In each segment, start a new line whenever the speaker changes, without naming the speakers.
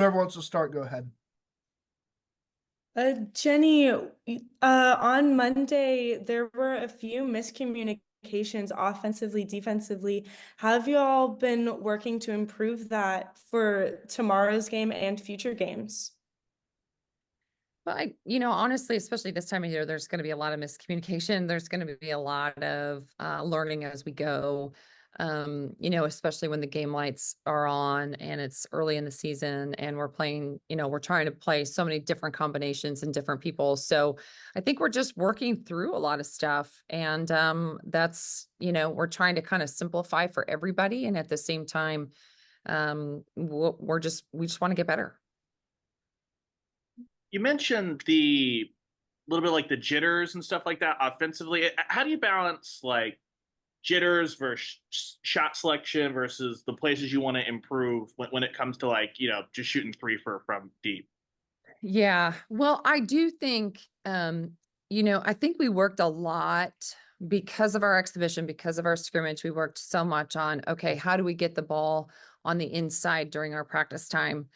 Whoever wants to start, go ahead.
Jenny, on Monday, there were a few miscommunications offensively, defensively. How have you all been working to improve that for tomorrow's game and future games?
Well, honestly, especially this time of year, there's going to be a lot of miscommunication. There's going to be a lot of learning as we go. Especially when the game lights are on and it's early in the season and we're playing, we're trying to play so many different combinations and different people. So I think we're just working through a lot of stuff. And we're trying to kind of simplify for everybody. And at the same time, we just want to get better.
You mentioned the little bit like the jitters and stuff like that offensively. How do you balance like jitters versus shot selection versus the places you want to improve when it comes to just shooting from deep?
Yeah. Well, I do think, I think we worked a lot because of our exhibition, because of our scrimmage. We worked so much on, okay, how do we get the ball on the inside during our practice time?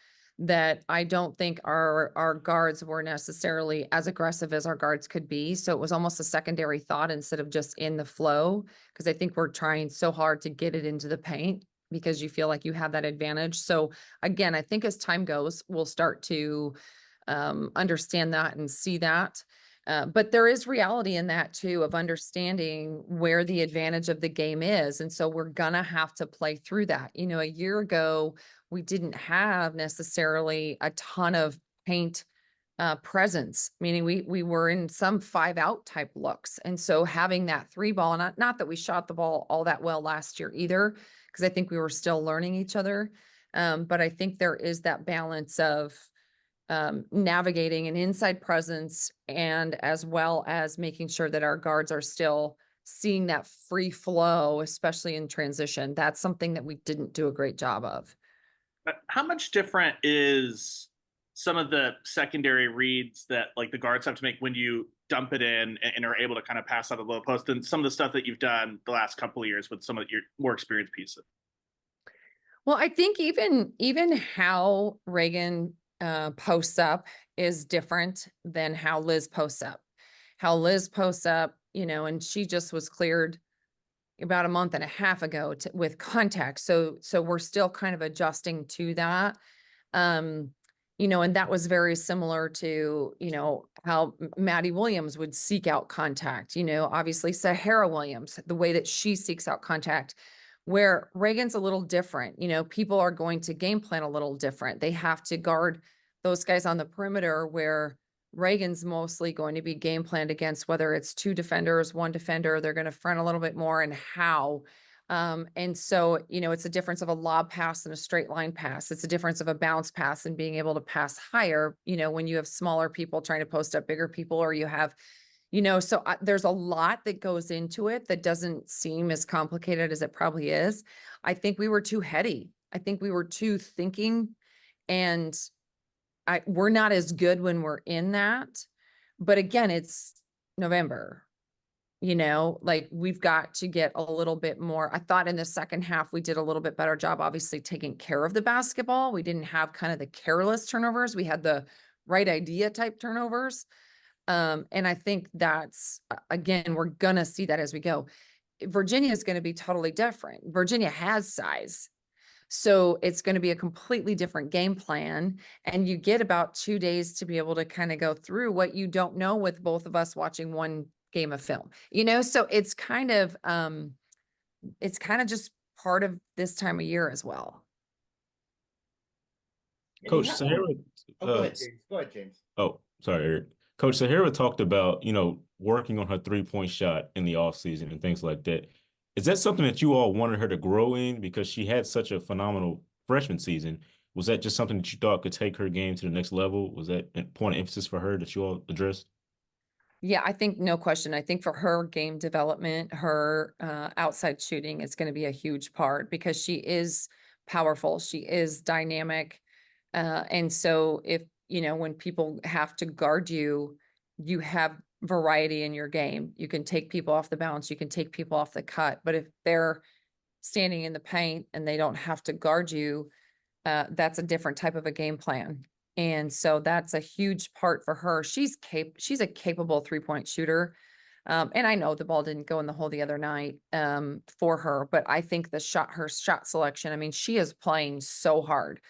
That I don't think our guards were necessarily as aggressive as our guards could be. So it was almost a secondary thought instead of just in the flow, because I think we're trying so hard to get it into the paint because you feel like you have that advantage. So again, I think as time goes, we'll start to understand that and see that. But there is reality in that too, of understanding where the advantage of the game is. And so we're gonna have to play through that. A year ago, we didn't have necessarily a ton of paint presence, meaning we were in some 5-out type looks. And so having that 3 ball, not that we shot the ball all that well last year either, because I think we were still learning each other. But I think there is that balance of navigating an inside presence and as well as making sure that our guards are still seeing that free flow, especially in transition. That's something that we didn't do a great job of.
How much different is some of the secondary reads that like the guards have to make when you dump it in and are able to kind of pass out the low post and some of the stuff that you've done the last couple of years with some of your more experienced pieces?
Well, I think even how Reagan posts up is different than how Liz posts up. How Liz posts up, and she just was cleared about a month and a half ago with contact. So we're still kind of adjusting to that. And that was very similar to, how Maddie Williams would seek out contact, obviously Sahara Williams, the way that she seeks out contact, where Reagan's a little different. People are going to game plan a little different. They have to guard those guys on the perimeter, where Reagan's mostly going to be game planned against, whether it's 2 defenders, 1 defender, they're going to front a little bit more and how. And so, it's a difference of a lob pass and a straight line pass. It's a difference of a bounce pass and being able to pass higher, when you have smaller people trying to post up bigger people, or you have, so there's a lot that goes into it that doesn't seem as complicated as it probably is. I think we were too heady. I think we were too thinking, and we're not as good when we're in that. But again, it's November, like we've got to get a little bit more. I thought in the second half, we did a little bit better job, obviously taking care of the basketball. We didn't have kind of the careless turnovers. We had the right idea type turnovers. And I think that's, again, we're going to see that as we go. Virginia is going to be totally different. Virginia has size. So it's going to be a completely different game plan. And you get about 2 days to be able to kind of go through what you don't know with both of us watching one game of film, so it's kind of just part of this time of year as well.
Coach Sahara,
go ahead, James. Go ahead, James.
Oh, sorry, Eric. Coach Sahara talked about, working on her 3-point shot in the offseason and things like that. Is that something that you all wanted her to grow in because she had such a phenomenal freshman season? Was that just something that you thought could take her game to the next level? Was that a point of emphasis for her that you all addressed?
Yeah, I think no question. I think for her game development, her outside shooting is going to be a huge part because she is powerful. She is dynamic. And so if, when people have to guard you, you have variety in your game. You can take people off the bounce. You can take people off the cut. But if they're standing in the paint and they don't have to guard you, that's a different type of a game plan. And so that's a huge part for her. She's a capable 3-point shooter. And I know the ball didn't go in the hole the other night, for her, but I think her shot selection, I mean, she is playing so hard.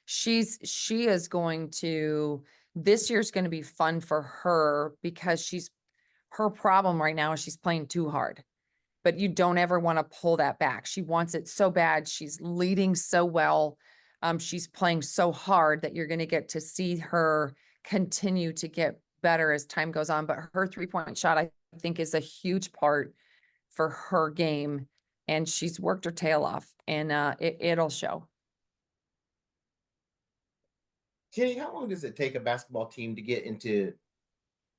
She is going to, this year's going to be fun for her because her problem right now is she's playing too hard, but you don't ever want to pull that back. She wants it so bad. She's leading so well. She's playing so hard that you're going to get to see her continue to get better as time goes on. But her 3-point shot, I think, is a huge part for her game. And she's worked her tail off, and it'll show.
Jenny, how long does it take a basketball team to get into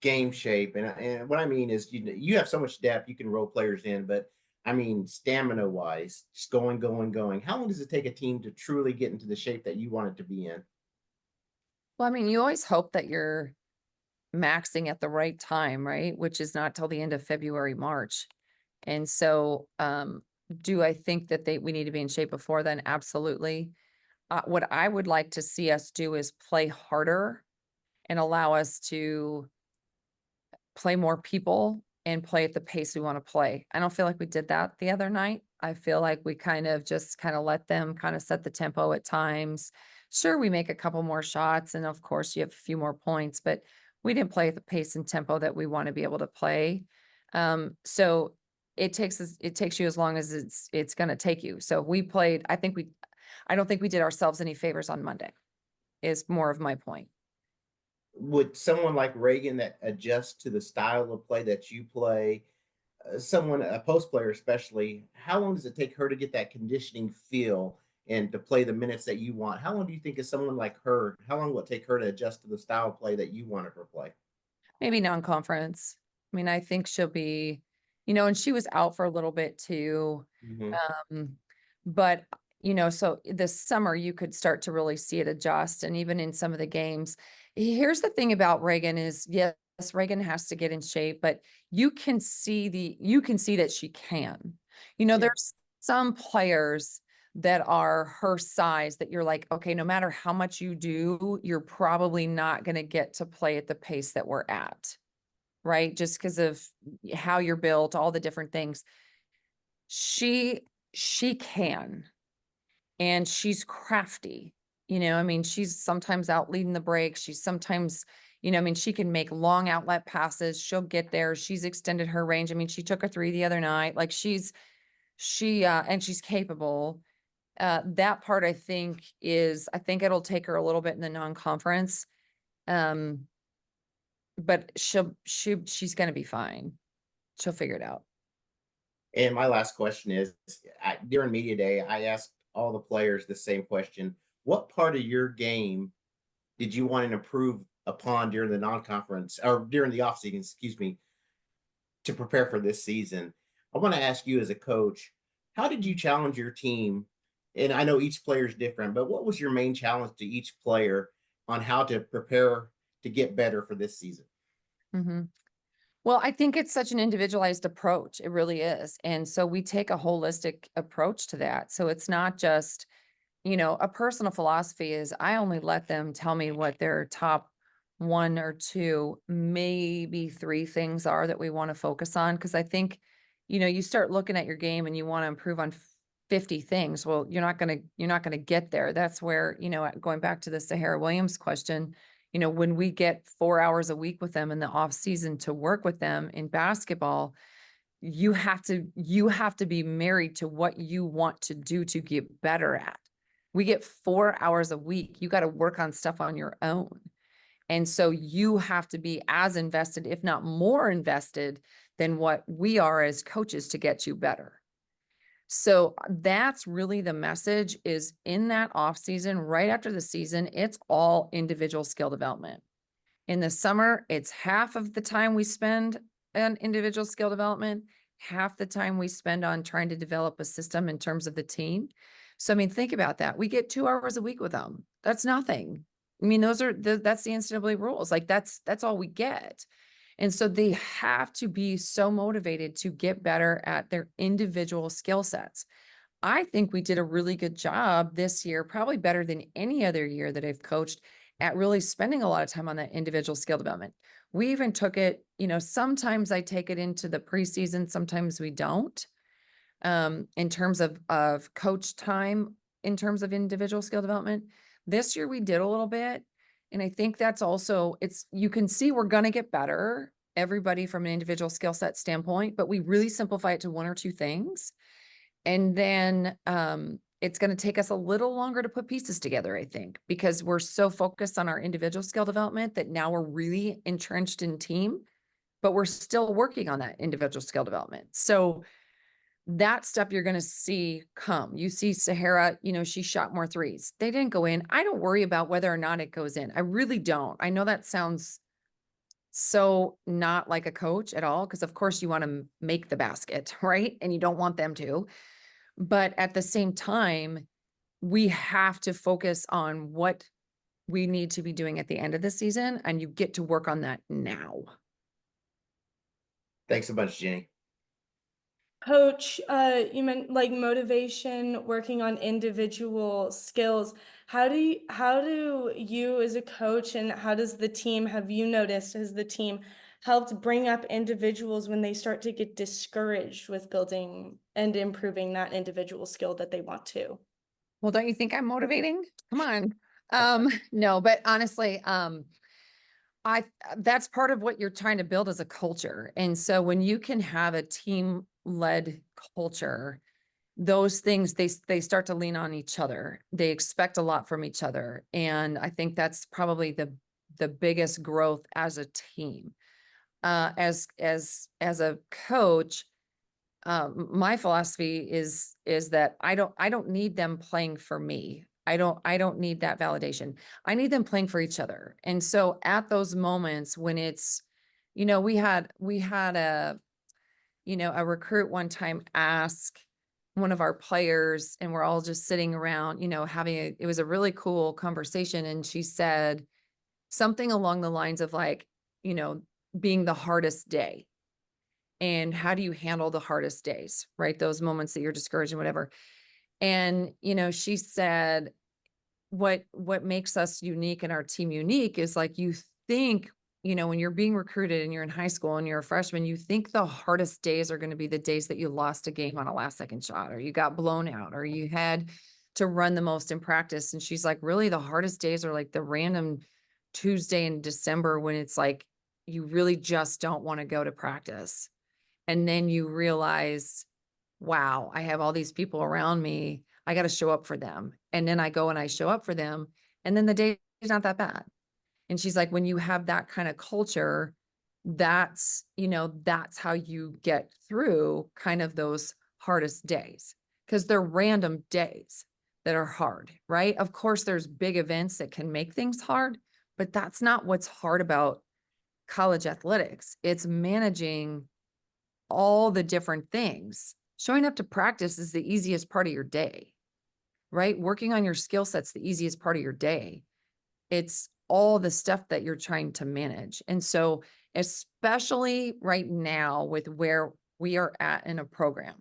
game shape? And what I mean is, you have so much depth, you can roll players in, but I mean, stamina wise, just going. How long does it take a team to truly get into the shape that you want it to be in?
Well, I mean, you always hope that you're maxing at the right time, right? Which is not till the end of February, March. And so, do I think that we need to be in shape before then? Absolutely. What I would like to see us do is play harder and allow us to play more people and play at the pace we want to play. I don't feel like we did that the other night. I feel like we kind of let them kind of set the tempo at times. Sure, we make a couple more shots, and of course you have a few more points, but we didn't play at the pace and tempo that we want to be able to play. So it takes you as long as it's going to take you. So we played, I don't think we did ourselves any favors on Monday, is more of my point.
Would someone like Reagan that adjusts to the style of play that you play, a post player especially, how long does it take her to get that conditioning feel and to play the minutes that you want? How long do you think is someone like her, how long will it take her to adjust to the style of play that you want her to play?
Maybe non-conference. I mean, I think she'll be, and she was out for a little bit too. But, so this summer you could start to really see it adjust. And even in some of the games, here's the thing about Reagan is, yes, Reagan has to get in shape, but you can see that she can. There's some players that are her size that you're like, okay, no matter how much you do, you're probably not going to get to play at the pace that we're at, right? Just because of how you're built, all the different things. She can, and she's crafty. I mean, she's sometimes out leading the break. She's sometimes, I mean, she can make long outlet passes. She'll get there. She's extended her range. I mean, she took a 3 the other night. Like and she's capable. That part I think it'll take her a little bit in the non-conference. But she's going to be fine. She'll figure it out.
And my last question is, during media day, I asked all the players the same question. What part of your game did you want to improve upon during the non-conference or during the off season, excuse me, to prepare for this season? I want to ask you as a coach, how did you challenge your team? And I know each player is different, but what was your main challenge to each player on how to prepare to get better for this season?
Well, I think it's such an individualized approach. It really is. And so we take a holistic approach to that. So it's not just, a personal philosophy is I only let them tell me what their top 1 or 2, maybe 3 things are that we want to focus on. Cause I think, you start looking at your game and you want to improve on 50 things. Well, you're not going to get there. That's where, going back to the Sahara Williams question, when we get 4 hours a week with them in the off season to work with them in basketball, you have to be married to what you want to do to get better at. We get 4 hours a week. You got to work on stuff on your own. And so you have to be as invested, if not more invested than what we are as coaches to get you better. So that's really the message is in that off season, right after the season, it's all individual skill development. In the summer, it's half of the time we spend on individual skill development, half the time we spend on trying to develop a system in terms of the team. So, I mean, think about that. We get 2 hours a week with them. That's nothing. I mean, that's the NCAA rules. Like that's all we get. And so they have to be so motivated to get better at their individual skill sets. I think we did a really good job this year, probably better than any other year that I've coached, at really spending a lot of time on that individual skill development. We even took it, sometimes I take it into the preseason, sometimes we don't. In terms of coach time, in terms of individual skill development. This year we did a little bit. And I think that's also, you can see we're going to get better, everybody from an individual skill set standpoint, but we really simplify it to one or two things. And then, it's going to take us a little longer to put pieces together, I think, because we're so focused on our individual skill development that now we're really entrenched in team, but we're still working on that individual skill development. So that stuff you're going to see come. You see Sahara, she shot more threes. They didn't go in. I don't worry about whether or not it goes in. I really don't. I know that sounds so not like a coach at all, because of course you want to make the basket, right? And you don't want them to. But at the same time, we have to focus on what we need to be doing at the end of the season, and you get to work on that now.
Thanks a bunch, Jenny.
Coach, you meant like motivation, working on individual skills. How do you as a coach, and how does the team, have you noticed, has the team helped bring up individuals when they start to get discouraged with building and improving that individual skill that they want to?
Well, don't you think I'm motivating? Come on. No, but honestly, that's part of what you're trying to build as a culture. And so when you can have a team-led culture, those things, they start to lean on each other. They expect a lot from each other. And I think that's probably the biggest growth as a team. As a coach, my philosophy is that I don't need them playing for me. I don't need that validation. I need them playing for each other. And so at those moments when it's, we had a recruit one time ask one of our players, and we're all just sitting around, it was a really cool conversation. And she said something along the lines of like, being the hardest day. And how do you handle the hardest days, right? Those moments that you're discouraged and whatever. And, she said, what makes us unique and our team unique is like, you think, when you're being recruited and you're in high school and you're a freshman, you think the hardest days are going to be the days that you lost a game on a last second shot, or you got blown out, or you had to run the most in practice. And she's like, really, the hardest days are like the random Tuesday in December when it's like, you really just don't want to go to practice. And then you realize, wow, I have all these people around me. I got to show up for them. And then I go and I show up for them. And then the day is not that bad. And she's like, when you have that kind of culture, that's how you get through kind of those hardest days, because they're random days that are hard, right? Of course, there's big events that can make things hard, but that's not what's hard about college athletics. It's managing all the different things. Showing up to practice is the easiest part of your day, right? Working on your skill set's the easiest part of your day. It's all the stuff that you're trying to manage. And so, especially right now with where we are at in a program,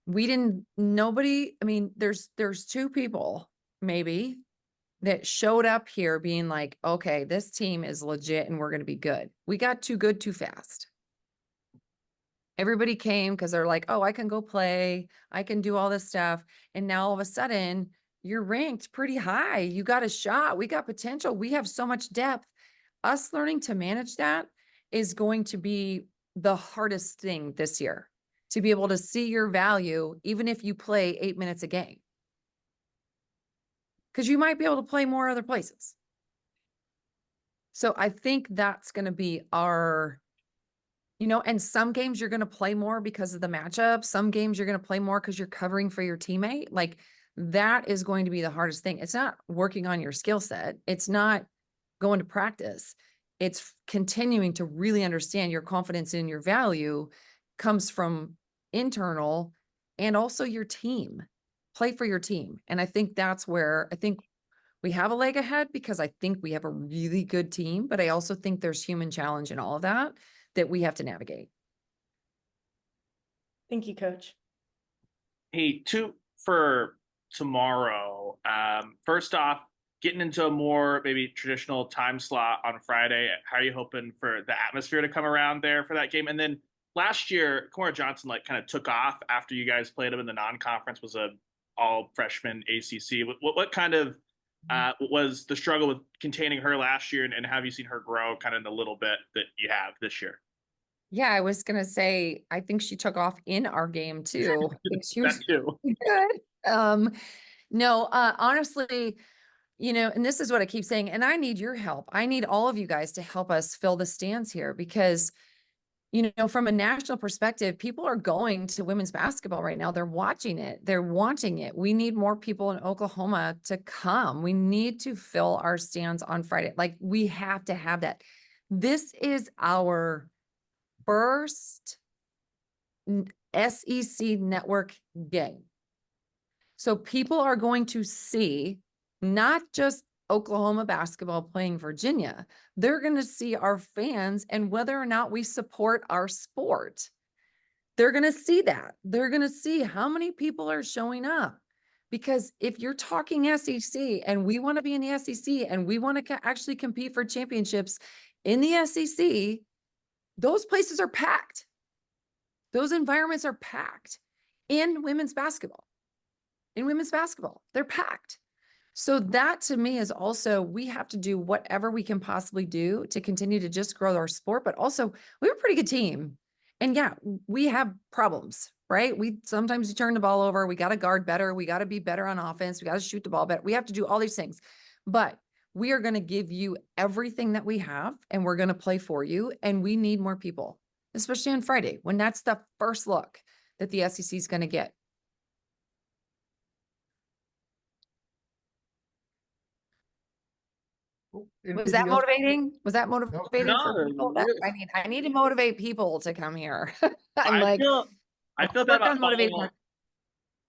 there's two people maybe that showed up here being like, okay, this team is legit and we're going to be good. We got too good too fast. Everybody came because they're like, oh, I can go play. I can do all this stuff. And now all of a sudden you're ranked pretty high. You got a shot. We got potential. We have so much depth. Us learning to manage that is going to be the hardest thing this year, to be able to see your value, even if you play 8 minutes a game. Because you might be able to play more other places. So I think that's going to be our, and some games you're going to play more because of the matchup. Some games you're going to play more because you're covering for your teammate. Like, that is going to be the hardest thing. It's not working on your skill set. It's not going to practice. It's continuing to really understand your confidence in your value comes from internal and also your team. Play for your team. And I think that's where I think we have a leg ahead, because I think we have a really good team, but I also think there's human challenge in all of that we have to navigate.
Thank you, Coach.
Hey, two for tomorrow. First off, getting into a more maybe traditional time slot on Friday. How are you hoping for the atmosphere to come around there for that game? And then last year, Cora Johnson like kind of took off after you guys played him in the non-conference. Was a all freshman ACC. What kind of was the struggle with containing her last year, and have you seen her grow kind of in the little bit that you have this year?
Yeah, I was gonna say, I think she took off in our game too. I think she was
That too.
good. No, honestly, and this is what I keep saying, and I need your help. I need all of you guys to help us fill the stands here because, from a national perspective, people are going to women's basketball right now. They're watching it. They're wanting it. We need more people in Oklahoma to come. We need to fill our stands on Friday. Like, we have to have that. This is our first SEC network game. So people are going to see not just Oklahoma basketball playing Virginia, they're going to see our fans and whether or not we support our sport. They're going to see that. They're going to see how many people are showing up. Because if you're talking SEC and we want to be in the SEC and we want to actually compete for championships in the SEC, those places are packed. Those environments are packed in women's basketball. They're packed. So that to me is also, we have to do whatever we can possibly do to continue to just grow our sport, but also we have a pretty good team. And yeah, we have problems, right? Sometimes we turn the ball over. We got to guard better. We got to be better on offense. We got to shoot the ball better. We have to do all these things, but we are going to give you everything that we have and we're going to play for you. And we need more people, especially on Friday, when that's the first look that the SEC is going to get. Was that motivating? Was that motivating
No,
for people? That's what I need. I need to motivate people to come here.
I feel bad
work on
about
motivating.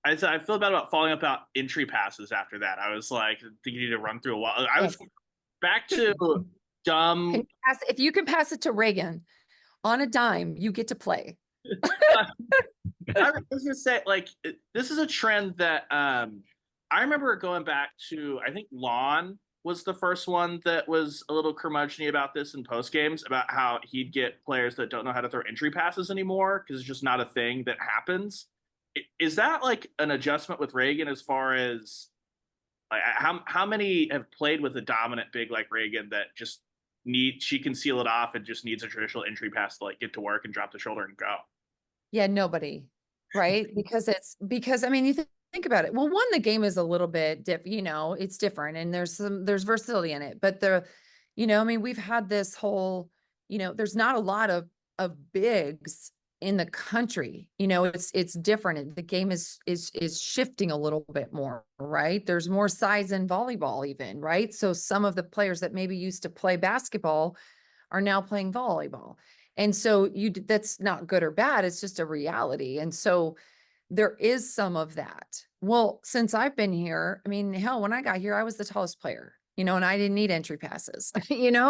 I feel bad about following up about entry passes after that. I was like, I think you need to run through a while. I was back to dumb.
If you can pass it to Reagan on a dime, you get to play.
I was gonna say, like, this is a trend that I remember going back to. I think Lon was the first one that was a little curmudgeon about this in post games about how he'd get players that don't know how to throw entry passes anymore because it's just not a thing that happens. Is that like an adjustment with Reagan as far as like how many have played with a dominant big like Reagan that just she can seal it off and just needs a traditional entry pass to like get to work and drop the shoulder and go?
Yeah, nobody, right? Because I mean, you think about it. Well, one, the game is a little bit it's different and there's versatility in it, but I mean, we've had this whole, there's not a lot of bigs in the country. It's different. The game is shifting a little bit more, right? There's more size in volleyball even, right? So some of the players that maybe used to play basketball are now playing volleyball. And so that's not good or bad. It's just a reality. And so there is some of that. Well, since I've been here, I mean, hell, when I got here, I was the tallest player, and I didn't need entry passes,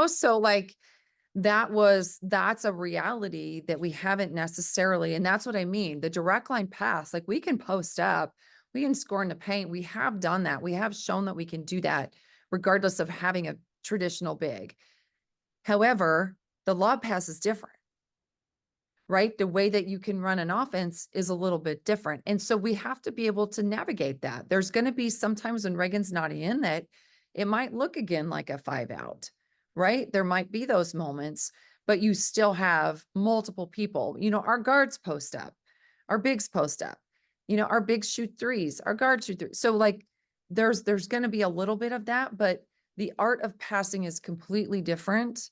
so like that's a reality that we haven't necessarily. And that's what I mean. The direct line pass, like we can post up, we can score in the paint. We have done that. We have shown that we can do that regardless of having a traditional big. However, the lob pass is different, right? The way that you can run an offense is a little bit different. And so we have to be able to navigate that. There's going to be sometimes when Reagan's not in that it might look again like a 5-out, right? There might be those moments, but you still have multiple people. Our guards post up, our bigs post up, our bigs shoot threes, our guards shoot threes. So like there's going to be a little bit of that, but the art of passing is completely different.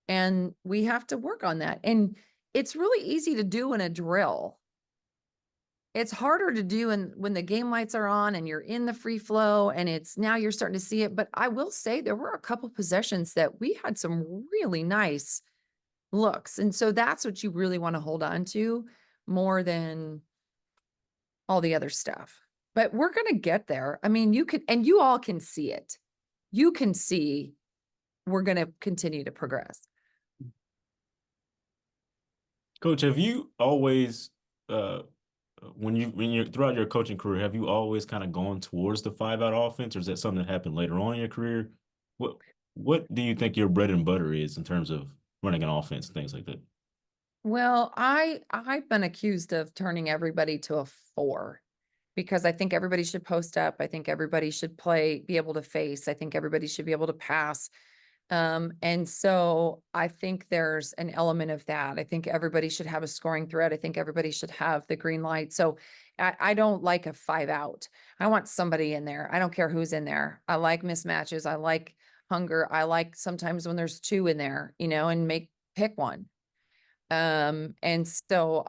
And we have to work on that. And it's really easy to do in a drill. It's harder to do when the game lights are on and you're in the free flow and now you're starting to see it. But I will say there were a couple possessions that we had some really nice looks. And so that's what you really want to hold on to more than all the other stuff. But we're going to get there. I mean, you all can see it. You can see we're going to continue to progress.
Coach, have you always when you're throughout your coaching career, have you always kind of gone towards the 5-out offense, or is that something that happened later on in your career? What what do you think your bread and butter is in terms of running an offense and things like that?
Well, I've been accused of turning everybody to a 4 because I think everybody should post up. I think everybody should be able to face. I think everybody should be able to pass. And so I think there's an element of that. I think everybody should have a scoring threat. I think everybody should have the green light. So I don't like a 5-out. I want somebody in there. I don't care who's in there. I like mismatches. I like hunger. I like sometimes when there's 2 in there, and pick one. And so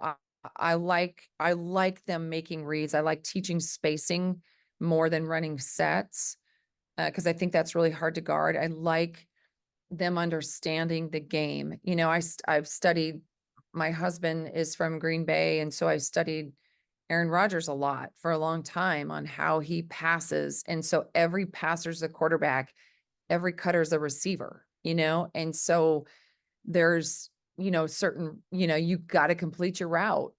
I like them making reads. I like teaching spacing more than running sets, because I think that's really hard to guard. I like them understanding the game. I've studied, my husband is from Green Bay, and so I studied Aaron Rodgers a lot for a long time on how he passes. And so every passer's a quarterback, every cutter's a receiver, and so there's, certain, you got to complete your route.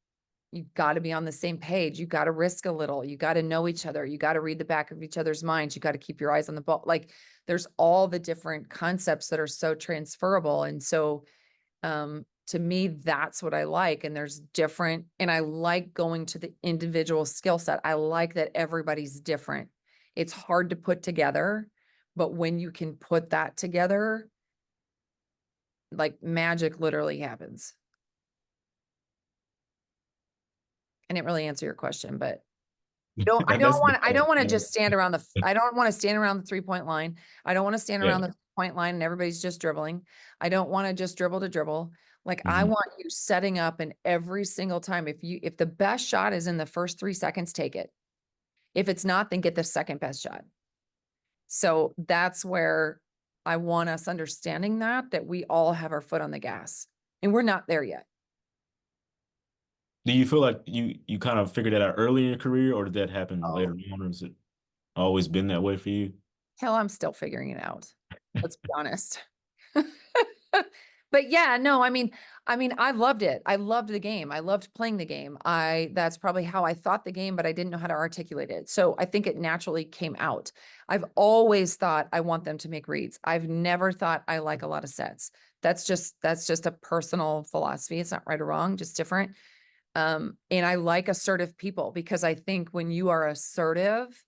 You got to be on the same page. You got to risk a little. You got to know each other. You got to read the back of each other's minds. You got to keep your eyes on the ball. Like there's all the different concepts that are so transferable. And so, to me, that's what I like. And and I like going to the individual skill set. I like that everybody's different. It's hard to put together, but when you can put that together, like magic literally happens. I didn't really answer your question, but I
That's
don't want to
yeah.
just stand around I don't want to stand around the 3-point line. I don't want to stand around
Yeah.
the point line and everybody's just dribbling. I don't want to just dribble to dribble. Like I
Mhm.
want you setting up, and every single time, if the best shot is in the first 3 seconds, take it. If it's not, then get the second best shot. So that's where I want us understanding that we all have our foot on the gas, and we're not there yet.
Do you feel like you kind of figured that out early in your career, or did that happen later on, or has it always been that way for you?
Hell, I'm still figuring it out. Let's be honest. But yeah, no, I loved it. I loved the game. I loved playing the game. That's probably how I thought the game, but I didn't know how to articulate it. So I think it naturally came out. I've always thought I want them to make reads. I've never thought I like a lot of sets. That's just a personal philosophy. It's not right or wrong, just different. And I like assertive people because I think when you are assertive,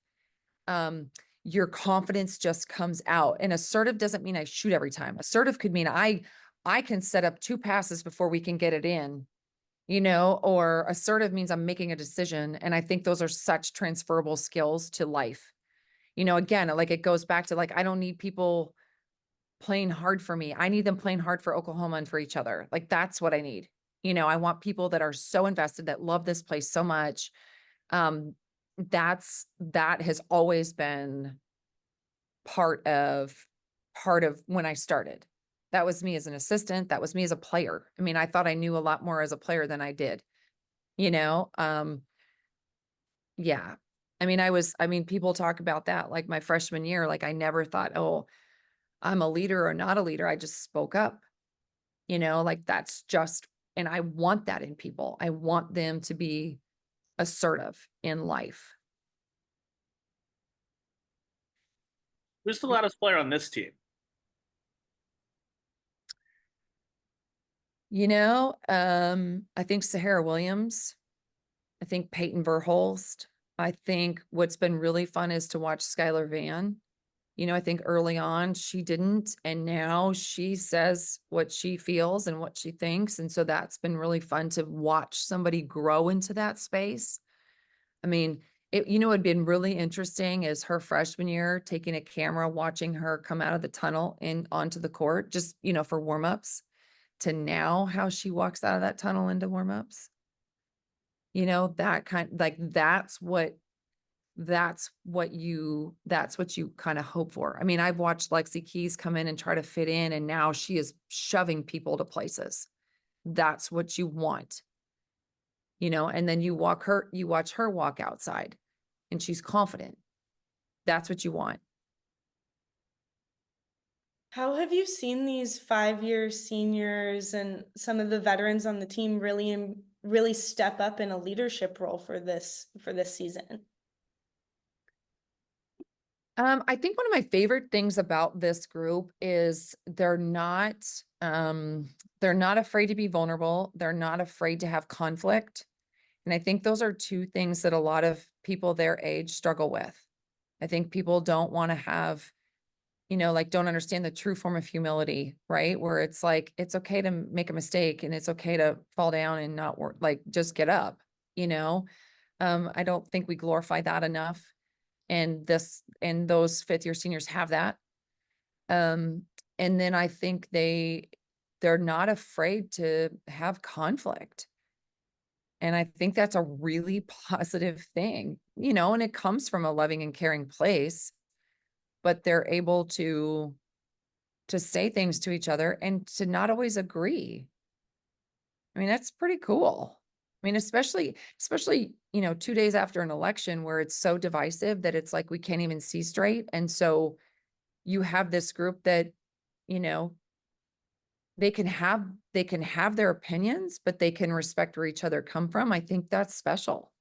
your confidence just comes out. And assertive doesn't mean I shoot every time. Assertive could mean I can set up 2 passes before we can get it in, or assertive means I'm making a decision. And I think those are such transferable skills to life. Again, like it goes back to like, I don't need people playing hard for me. I need them playing hard for Oklahoma and for each other. Like that's what I need. I want people that are so invested, that love this place so much. Um, that has always been part of when I started. That was me as an assistant. That was me as a player. I mean, I thought I knew a lot more as a player than I did, you know? Yeah. People talk about that, like my freshman year, like I never thought, oh, I'm a leader or not a leader. I just spoke up, like that's just, and I want that in people. I want them to be assertive in life.
Who's the loudest player on this team?
I think Sahara Williams. I think Peyton Verhulst. I think what's been really fun is to watch Skylar Van. I think early on she didn't, and now she says what she feels and what she thinks. And so that's been really fun to watch somebody grow into that space. I mean, it'd been really interesting is her freshman year, taking a camera, watching her come out of the tunnel and onto the court, just, for warmups, to now how she walks out of that tunnel into warmups. That kind, like, that's what you kind of hope for. I mean, I've watched Lexi Keys come in and try to fit in, and now she is shoving people to places. That's what you want, and then you watch her walk outside and she's confident. That's what you want.
How have you seen these 5-year seniors and some of the veterans on the team really really step up in a leadership role for this season?
I think one of my favorite things about this group is they're not afraid to be vulnerable. They're not afraid to have conflict. And I think those are two things that a lot of people their age struggle with. I think people don't want to have, like don't understand the true form of humility, right? Where it's like, it's okay to make a mistake and it's okay to fall down and not work, like just get up, I don't think we glorify that enough. And those fifth year seniors have that. And then I think they're not afraid to have conflict. And I think that's a really positive thing, and it comes from a loving and caring place, but they're able to say things to each other and to not always agree. I mean, that's pretty cool. I mean, especially, 2 days after an election where it's so divisive that it's like we can't even see straight. And so you have this group that, they can have their opinions, but they can respect where each other come from. I think that's special.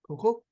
Cool.